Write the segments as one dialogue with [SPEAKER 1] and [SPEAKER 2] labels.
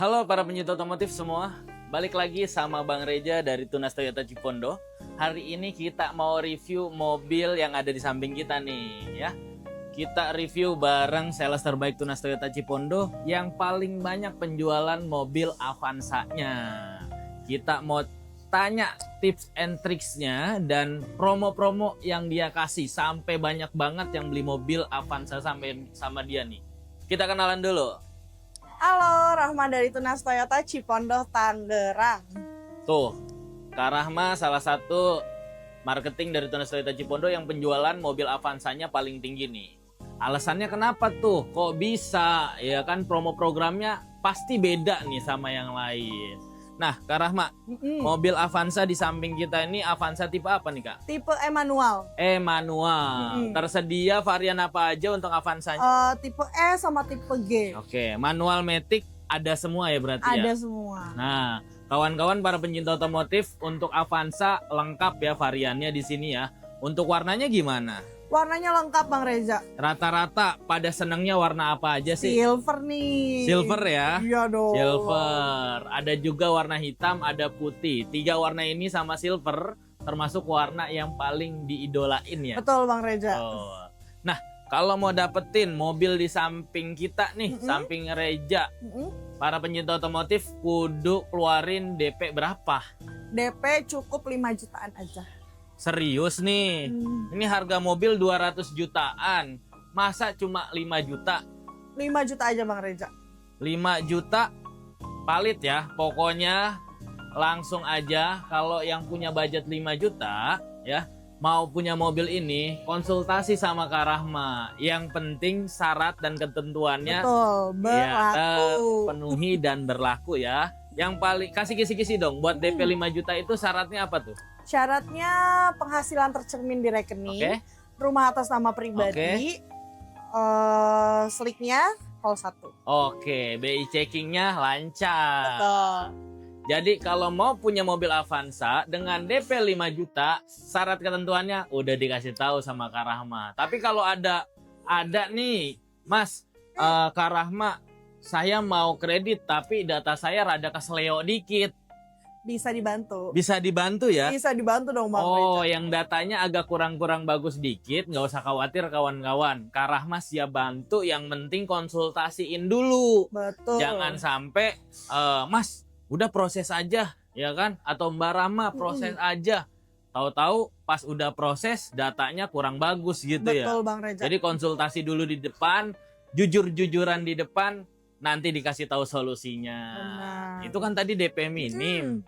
[SPEAKER 1] Halo para pencinta otomotif semua, balik lagi sama Bang Reja dari Tunas Toyota Cipondo. Hari ini kita mau review mobil yang ada di samping kita nih ya. Kita review bareng sales terbaik Tunas Toyota Cipondo yang paling banyak penjualan mobil Avanza-nya. Kita mau tanya tips and tricksnya dan promo-promo yang dia kasih, sampai banyak banget yang beli mobil Avanza sampai sama dia nih. Kita kenalan dulu.
[SPEAKER 2] Halo, Rahma dari Tunas Toyota Cipondo, Tangerang.
[SPEAKER 1] Tuh, Kak Rahma salah satu marketing dari Tunas Toyota Cipondo yang penjualan mobil Avanza-nya paling tinggi nih. Alasannya kenapa tuh? Kok bisa? Ya kan promo programnya pasti beda nih sama yang lain. Nah, Kak Rahma, mobil Avanza di samping kita ini Avanza tipe apa nih, Kak?
[SPEAKER 2] Tipe manual.
[SPEAKER 1] Manual. Tersedia varian apa aja untuk Avanza-nya?
[SPEAKER 2] Tipe E sama tipe G.
[SPEAKER 1] Oke, manual matic ada semua ya berarti ya?
[SPEAKER 2] Ada semua.
[SPEAKER 1] Nah, kawan-kawan para pencinta otomotif, untuk Avanza lengkap ya variannya di sini ya. Untuk warnanya gimana?
[SPEAKER 2] Warnanya lengkap, Bang Reza.
[SPEAKER 1] Rata-rata pada senangnya warna apa aja sih?
[SPEAKER 2] Silver nih.
[SPEAKER 1] Silver ya?
[SPEAKER 2] Iya dong.
[SPEAKER 1] Silver. Ada juga warna hitam, ada putih. 3 warna ini sama silver termasuk warna yang paling diidolain ya?
[SPEAKER 2] Betul, Bang Reza.
[SPEAKER 1] Oh. Nah, kalau mau dapetin mobil di samping kita nih, samping Reja, para pencinta otomotif kudu keluarin DP berapa?
[SPEAKER 2] DP cukup 5 jutaan aja.
[SPEAKER 1] Serius nih, ini harga mobil 200 jutaan, masa cuma 5 juta?
[SPEAKER 2] 5 juta aja, Bang Reza.
[SPEAKER 1] 5 juta palit ya, pokoknya langsung aja. Kalau yang punya budget 5 juta ya, mau punya mobil ini, konsultasi sama Kak Rahma. Yang penting syarat dan ketentuannya
[SPEAKER 2] Betul, berlaku.
[SPEAKER 1] terpenuhi dan berlaku ya. Yang paling, kasih kisi-kisi dong, buat DP 5 juta itu syaratnya apa tuh?
[SPEAKER 2] Syaratnya penghasilan tercermin di rekening,
[SPEAKER 1] Oke.
[SPEAKER 2] rumah atas nama pribadi, sliknya call 1.
[SPEAKER 1] Oke, BI checkingnya lancar.
[SPEAKER 2] Betul.
[SPEAKER 1] Jadi kalau mau punya mobil Avanza dengan DP 5 juta, syarat ketentuannya udah dikasih tahu sama Kak Rahma. Tapi kalau ada nih, Mas, Kak Rahma, saya mau kredit tapi data saya rada kesleo dikit.
[SPEAKER 2] Bisa dibantu.
[SPEAKER 1] Bisa dibantu ya?
[SPEAKER 2] Bisa dibantu dong, Bang
[SPEAKER 1] Oh,
[SPEAKER 2] Reza.
[SPEAKER 1] yang datanya agak kurang-kurang bagus dikit, nggak usah khawatir kawan-kawan. Kak Rahma siap bantu, yang penting konsultasiin dulu.
[SPEAKER 2] Betul.
[SPEAKER 1] Jangan sampai, Mas, udah proses aja, ya kan? Atau Mbak Rahma proses aja. Tahu-tahu pas udah proses, datanya kurang bagus gitu ya.
[SPEAKER 2] Betul, Bang Reza.
[SPEAKER 1] Jadi konsultasi dulu di depan, jujur-jujuran di depan, nanti dikasih tahu solusinya.
[SPEAKER 2] Benar.
[SPEAKER 1] Itu kan tadi DP minim.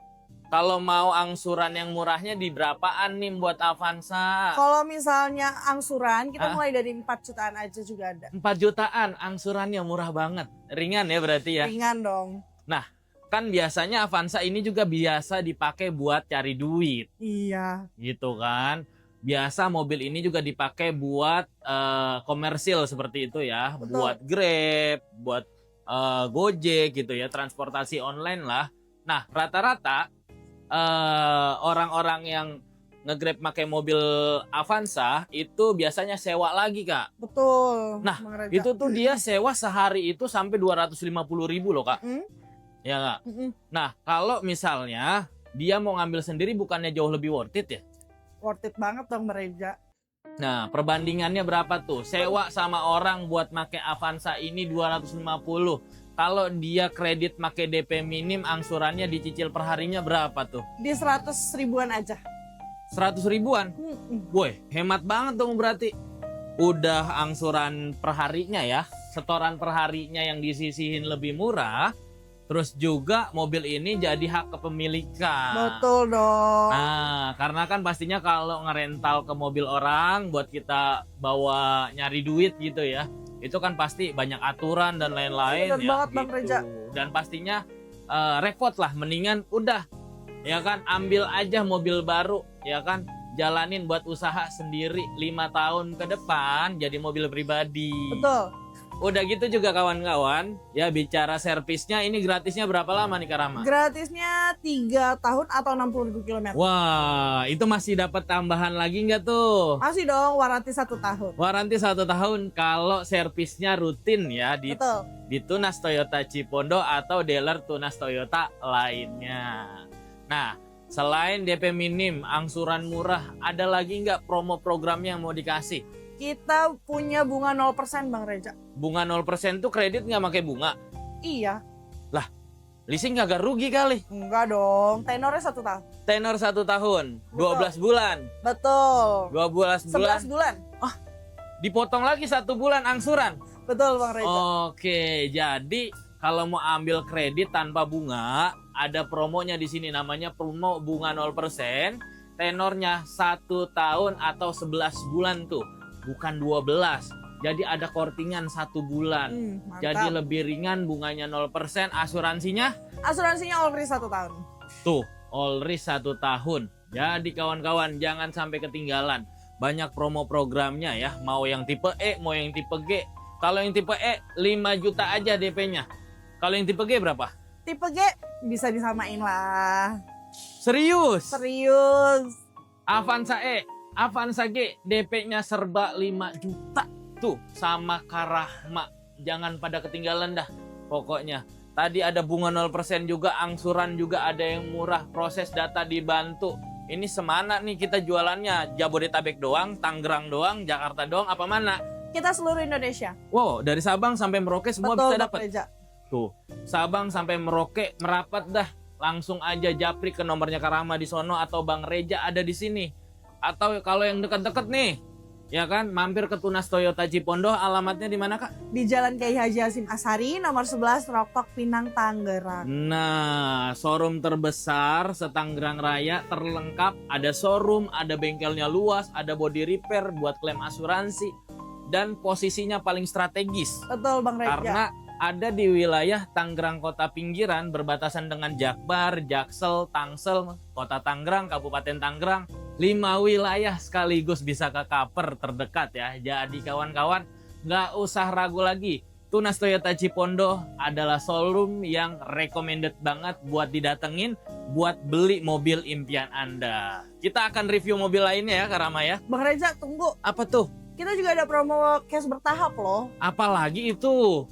[SPEAKER 1] Kalau mau angsuran yang murahnya di berapaan nih buat Avanza?
[SPEAKER 2] Kalau misalnya angsuran, kita mulai dari 4 jutaan aja juga ada.
[SPEAKER 1] 4 jutaan, angsurannya murah banget. Ringan ya berarti ya?
[SPEAKER 2] Ringan dong.
[SPEAKER 1] Nah, kan biasanya Avanza ini juga biasa dipakai buat cari duit.
[SPEAKER 2] Iya.
[SPEAKER 1] Gitu kan. Biasa mobil ini juga dipakai buat komersil seperti itu ya.
[SPEAKER 2] Betul.
[SPEAKER 1] Buat Grab, buat Gojek gitu ya. Transportasi online lah. Nah, rata-rata orang-orang yang nge-Grab pakai mobil Avanza itu biasanya sewa lagi, Kak.
[SPEAKER 2] Betul.
[SPEAKER 1] Nah,
[SPEAKER 2] Bang Reza.
[SPEAKER 1] itu tuh dia sewa sehari itu sampai 250.000 loh, Kak. Ya, Kak. Nah, kalau misalnya dia mau ngambil sendiri, bukannya jauh lebih worth it ya?
[SPEAKER 2] Worth it banget dong, Bang Reza.
[SPEAKER 1] Nah, perbandingannya berapa tuh? Sewa sama orang buat make Avanza ini 250. Kalau dia kredit make DP minim, angsurannya dicicil perharinya berapa tuh?
[SPEAKER 2] Di 100 ribuan aja.
[SPEAKER 1] 100 ribuan? Boy, hemat banget dong berarti. Udah angsuran perharinya ya, setoran perharinya yang disisihin lebih murah. Terus juga mobil ini jadi hak kepemilikan.
[SPEAKER 2] Betul dong.
[SPEAKER 1] Nah, karena kan pastinya kalau ngerental ke mobil orang buat kita bawa nyari duit gitu ya, itu kan pasti banyak aturan dan lain-lain
[SPEAKER 2] Bener
[SPEAKER 1] ya.
[SPEAKER 2] banget, Bang
[SPEAKER 1] gitu.
[SPEAKER 2] Reza.
[SPEAKER 1] Dan pastinya repot lah, mendingan udah ya kan ambil aja mobil baru ya kan, jalanin buat usaha sendiri 5 tahun ke depan jadi mobil pribadi.
[SPEAKER 2] Betul.
[SPEAKER 1] Udah gitu juga kawan-kawan, ya bicara servisnya ini gratisnya berapa lama nih Kak Rahma?
[SPEAKER 2] Gratisnya 3 tahun atau 60.000 km.
[SPEAKER 1] Wah, itu masih dapat tambahan lagi nggak tuh?
[SPEAKER 2] Masih dong, waranti 1 tahun.
[SPEAKER 1] Waranti 1 tahun kalau servisnya rutin ya
[SPEAKER 2] Betul.
[SPEAKER 1] di Tunas Toyota Cipondo atau dealer Tunas Toyota lainnya. Nah, selain DP minim, angsuran murah, ada lagi nggak promo programnya yang mau dikasih?
[SPEAKER 2] Kita punya bunga 0% Bang Reja.
[SPEAKER 1] Bunga 0% tuh kredit nggak pakai bunga?
[SPEAKER 2] Iya.
[SPEAKER 1] Leasing agak rugi kali.
[SPEAKER 2] Enggak dong, tenornya 1 tahun.
[SPEAKER 1] Tenor 1 tahun, 12 bulan.
[SPEAKER 2] Betul.
[SPEAKER 1] 12 bulan,
[SPEAKER 2] 11 bulan.
[SPEAKER 1] dipotong lagi 1 bulan angsuran.
[SPEAKER 2] Betul Bang Reja.
[SPEAKER 1] Oke, jadi kalau mau ambil kredit tanpa bunga, ada promonya di sini namanya promo bunga 0%, tenornya 1 tahun atau 11 bulan tuh, bukan 12. Jadi ada kortingan 1 bulan.
[SPEAKER 2] Mantap.
[SPEAKER 1] Jadi lebih ringan, bunganya 0%, asuransinya
[SPEAKER 2] Asuransinya all risk 1 tahun.
[SPEAKER 1] tuh, all risk 1 tahun. Jadi kawan-kawan jangan sampai ketinggalan. Banyak promo programnya ya, mau yang tipe E, mau yang tipe G. Kalau yang tipe E 5 juta aja DP-nya. Kalau yang tipe G berapa?
[SPEAKER 2] Tipe G bisa disamain lah.
[SPEAKER 1] Serius?
[SPEAKER 2] Serius.
[SPEAKER 1] Avanza E, Avanza G DP-nya serba 5 juta. Tuh sama Karahma. Jangan pada ketinggalan dah pokoknya. Tadi ada bunga 0% juga, angsuran juga ada yang murah, proses data dibantu. Ini semana nih kita jualannya? Jabodetabek doang, Tangerang doang, Jakarta doang, apa mana?
[SPEAKER 2] Kita seluruh Indonesia.
[SPEAKER 1] Wow, dari Sabang sampai Merauke semua
[SPEAKER 2] Betul
[SPEAKER 1] bisa
[SPEAKER 2] Bang
[SPEAKER 1] dapat.
[SPEAKER 2] Reja.
[SPEAKER 1] Tuh, Sabang sampai Merauke merapat dah. Langsung aja japri ke nomornya Karahma di sono atau Bang Reja ada di sini. Atau kalau yang dekat-dekat nih, ya kan, mampir ke Tunas Toyota Cipondo. Alamatnya di mana Kak?
[SPEAKER 2] Di Jalan Kiai Haji Hasyim Asari, nomor 11, Roktok, Pinang, Tangerang.
[SPEAKER 1] Nah, showroom terbesar se-Tangerang Raya, terlengkap, ada showroom, ada bengkelnya luas, ada body repair buat klaim asuransi, dan posisinya paling strategis
[SPEAKER 2] Betul Bang Reja.
[SPEAKER 1] karena ada di wilayah Tangerang Kota Pinggiran, berbatasan dengan Jakbar, Jaksel, Tangsel, Kota Tangerang, Kabupaten Tangerang. 5 wilayah sekaligus bisa ke cover terdekat ya. Jadi kawan-kawan nggak usah ragu lagi. Tunas Toyota Cipondo adalah showroom yang recommended banget buat didatengin, buat beli mobil impian Anda. Kita akan review mobil lainnya ya Karama ya.
[SPEAKER 2] Bang Reja, tunggu.
[SPEAKER 1] Apa tuh?
[SPEAKER 2] Kita juga ada promo cash bertahap loh.
[SPEAKER 1] Apalagi itu?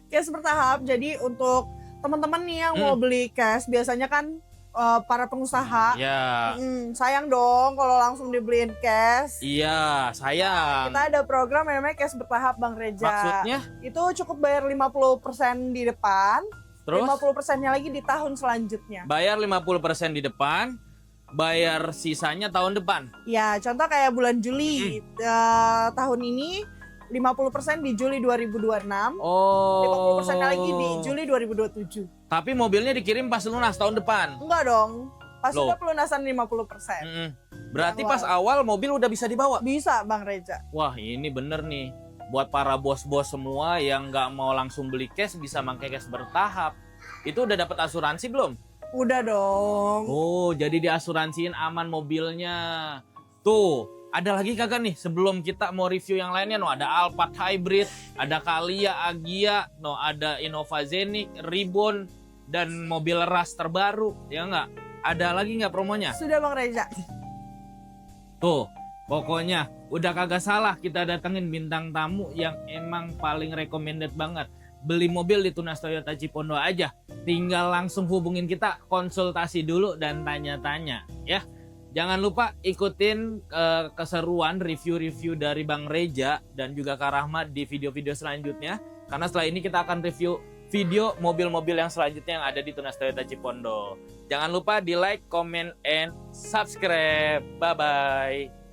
[SPEAKER 2] Cash bertahap, jadi untuk teman-teman nih yang mau beli cash, biasanya kan para pengusaha,
[SPEAKER 1] Ya.
[SPEAKER 2] sayang dong kalau langsung dibeliin cash.
[SPEAKER 1] Iya, sayang.
[SPEAKER 2] Kita ada program yang namanya cash bertahap Bang Reja.
[SPEAKER 1] Maksudnya?
[SPEAKER 2] Itu cukup bayar 50% di depan,
[SPEAKER 1] Terus
[SPEAKER 2] 50%-nya lagi di tahun selanjutnya.
[SPEAKER 1] bayar 50% di depan, bayar sisanya tahun depan.
[SPEAKER 2] Ya, contoh kayak bulan Juli tahun ini 50% di Juli 2026,
[SPEAKER 1] Oh.
[SPEAKER 2] 50% lagi di Juli 2027.
[SPEAKER 1] Tapi mobilnya dikirim pas lunas tahun depan.
[SPEAKER 2] Enggak dong, pas
[SPEAKER 1] Loh.
[SPEAKER 2] sudah pelunasan 50%.
[SPEAKER 1] Berarti
[SPEAKER 2] Yang
[SPEAKER 1] pas awal mobil udah bisa dibawa.
[SPEAKER 2] Bisa Bang Reja.
[SPEAKER 1] Wah, ini bener nih. Buat para bos-bos semua yang nggak mau langsung beli cash, bisa pakai cash bertahap. Itu udah dapat asuransi belum?
[SPEAKER 2] Udah dong.
[SPEAKER 1] Oh, jadi diasuransiin aman mobilnya. Tuh, ada lagi kagak nih sebelum kita mau review yang lainnya? No, ada Alphard Hybrid, ada Calya, Agya, no, ada Innova Zenith, Ribbon, dan mobil ras terbaru. Ya nggak? Ada lagi nggak promonya?
[SPEAKER 2] Sudah Bang Reja.
[SPEAKER 1] Tuh, pokoknya udah kagak salah kita datengin bintang tamu yang emang paling recommended banget. Beli mobil di Tunas Toyota Cipondo aja. Tinggal langsung hubungin kita, konsultasi dulu dan tanya-tanya ya. Jangan lupa ikutin keseruan review-review dari Bang Reja dan juga Kak Rahmat di video-video selanjutnya. Karena setelah ini kita akan review video mobil-mobil yang selanjutnya yang ada di Tunas Toyota Cipondo. Jangan lupa di like, comment, and subscribe. Bye-bye.